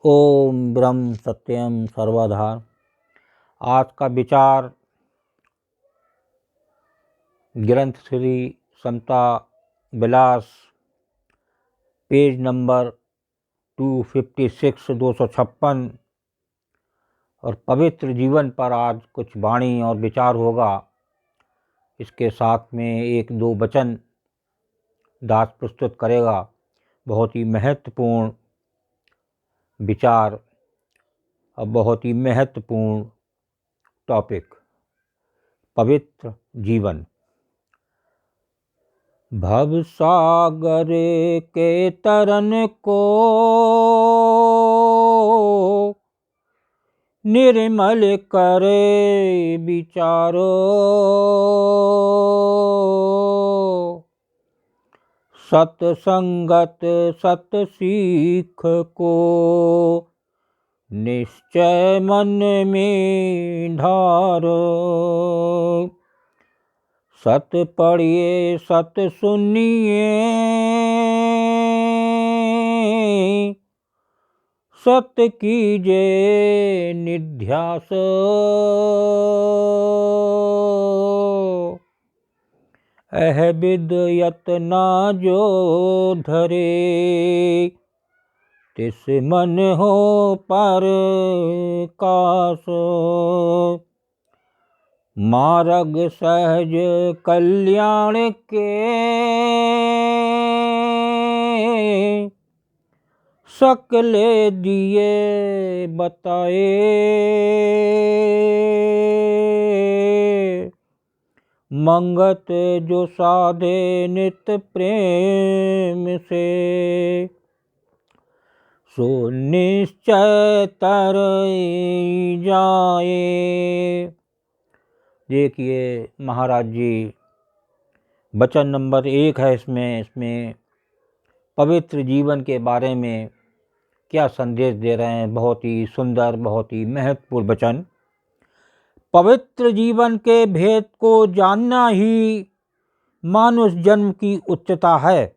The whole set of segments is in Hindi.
ओम ब्रह्म सत्यम सर्वधा। आज का विचार ग्रंथ श्री समता विलास पेज नंबर 256 256 और पवित्र जीवन पर आज कुछ वाणी और विचार होगा। इसके साथ में एक दो वचन दास प्रस्तुत करेगा। बहुत ही महत्वपूर्ण विचार और बहुत ही महत्वपूर्ण टॉपिक, पवित्र जीवन। भवसागर के तरन को निर्मल करे विचारो, सत्संगत सत सीख को निश्चय मन में धारो। सत पढ़िए सत सुनिए, सत कीजे निध्यास। अह विद यतना जो धरे, तिस मन हो पर कास। मार्ग सहज कल्याण के, सकले दिए बताए। मंगत जो साधे नित प्रेम से, सो निश्चय तर जाए। देखिए महाराज जी, वचन नंबर 1 है इसमें पवित्र जीवन के बारे में क्या संदेश दे रहे हैं। बहुत ही सुंदर, बहुत ही महत्वपूर्ण वचन। पवित्र जीवन के भेद को जानना ही मानुष जन्म की उच्चता है।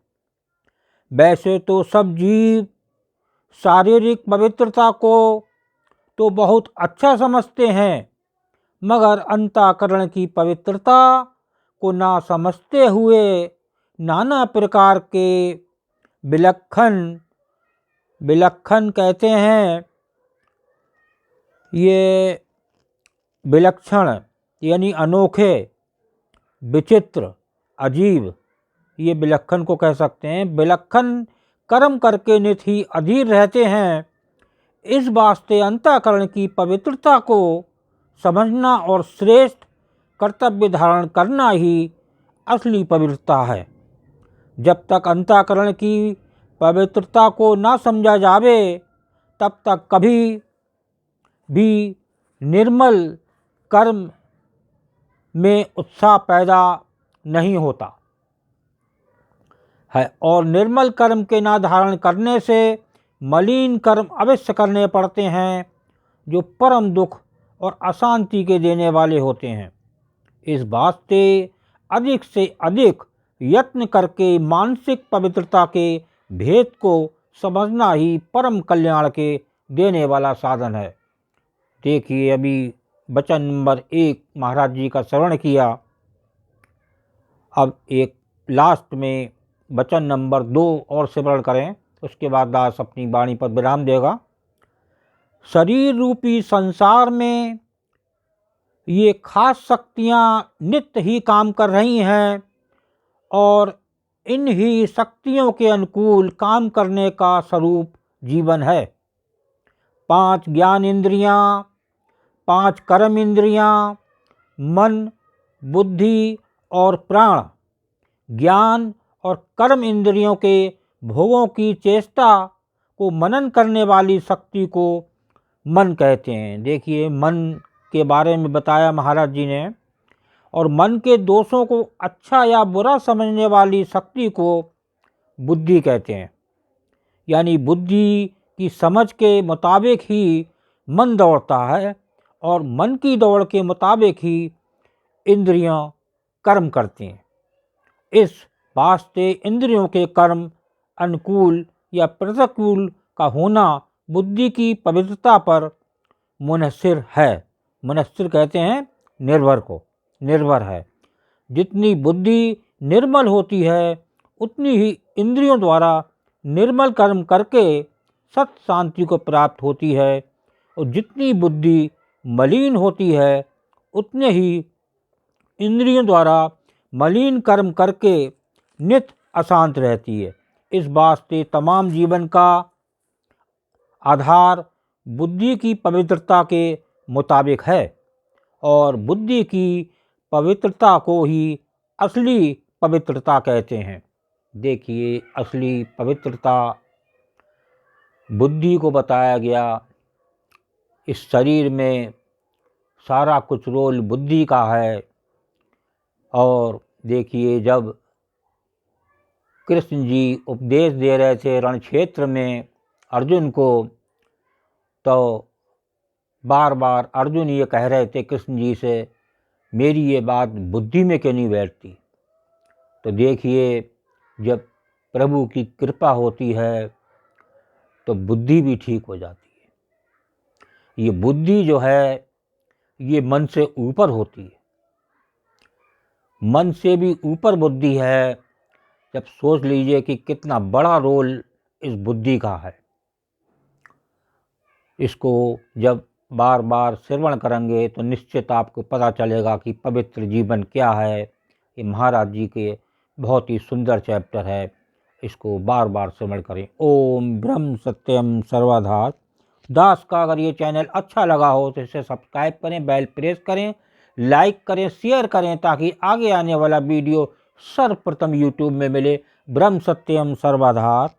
वैसे तो सब जीव शारीरिक पवित्रता को तो बहुत अच्छा समझते हैं, मगर अंतःकरण की पवित्रता को ना समझते हुए नाना प्रकार के विलक्षण कहते हैं, ये विलक्षण यानी अनोखे, विचित्र, अजीब, ये विलक्षण को कह सकते हैं। विलक्षण कर्म करके नित ही अधीर रहते हैं। इस वास्ते अंतःकरण की पवित्रता को समझना और श्रेष्ठ कर्तव्य धारण करना ही असली पवित्रता है। जब तक अंतःकरण की पवित्रता को ना समझा जावे, तब तक कभी भी निर्मल कर्म में उत्साह पैदा नहीं होता है। और निर्मल कर्म के ना धारण करने से मलिन कर्म अवश्य करने पड़ते हैं, जो परम दुख और अशांति के देने वाले होते हैं। इस वास्ते अधिक से अधिक यत्न करके मानसिक पवित्रता के भेद को समझना ही परम कल्याण के देने वाला साधन है। देखिए अभी वचन नंबर 1 महाराज जी का श्रवण किया। अब एक लास्ट में वचन नंबर 2 और श्रवण करें, उसके बाद दास अपनी वाणी पर विराम देगा। शरीर रूपी संसार में ये खास शक्तियाँ नित्य ही काम कर रही हैं और इन ही शक्तियों के अनुकूल काम करने का स्वरूप जीवन है। 5 ज्ञान इंद्रियाँ, 5 कर्म इंद्रियाँ, मन, बुद्धि और प्राण, ज्ञान और कर्म इंद्रियों के भोगों की चेष्टा को मनन करने वाली शक्ति को मन कहते हैं। देखिए मन के बारे में बताया महाराज जी ने, और मन के दोषों को अच्छा या बुरा समझने वाली शक्ति को बुद्धि कहते हैं। यानी बुद्धि की समझ के मुताबिक ही मन दौड़ता है और मन की दौड़ के मुताबिक ही इंद्रियां कर्म करती हैं। इस वास्ते इंद्रियों के कर्म अनुकूल या प्रतिकूल का होना बुद्धि की पवित्रता पर मुनहसिर है। मुनहसिर कहते हैं निर्भर को, निर्भर है। जितनी बुद्धि निर्मल होती है उतनी ही इंद्रियों द्वारा निर्मल कर्म करके सत शांति को प्राप्त होती है, और जितनी बुद्धि मलिन होती है उतने ही इंद्रियों द्वारा मलिन कर्म करके नित अशांत रहती है। इस वास्ते तमाम जीवन का आधार बुद्धि की पवित्रता के मुताबिक है, और बुद्धि की पवित्रता को ही असली पवित्रता कहते हैं। देखिए, असली पवित्रता बुद्धि को बताया गया। इस शरीर में सारा कुछ रोल बुद्धि का है। और देखिए, जब कृष्ण जी उपदेश दे रहे थे रण क्षेत्र में अर्जुन को, तो बार बार अर्जुन ये कह रहे थे कृष्ण जी से, मेरी ये बात बुद्धि में क्यों नहीं बैठती। तो देखिए, जब प्रभु की कृपा होती है तो बुद्धि भी ठीक हो जाती है। ये बुद्धि जो है ये मन से ऊपर होती है, मन से भी ऊपर बुद्धि है। जब सोच लीजिए कि कितना बड़ा रोल इस बुद्धि का है। इसको जब बार बार श्रवण करेंगे तो निश्चित आपको पता चलेगा कि पवित्र जीवन क्या है। ये महाराज जी के बहुत ही सुंदर चैप्टर है, इसको बार बार श्रवण करें। ओम ब्रह्म सत्यम सर्वधार दास का अगर ये चैनल अच्छा लगा हो तो इसे सब्सक्राइब करें, बेल प्रेस करें, लाइक करें, शेयर करें, ताकि आगे आने वाला वीडियो सर्वप्रथम यूट्यूब में मिले। ब्रह्म सत्यम सर्वधार।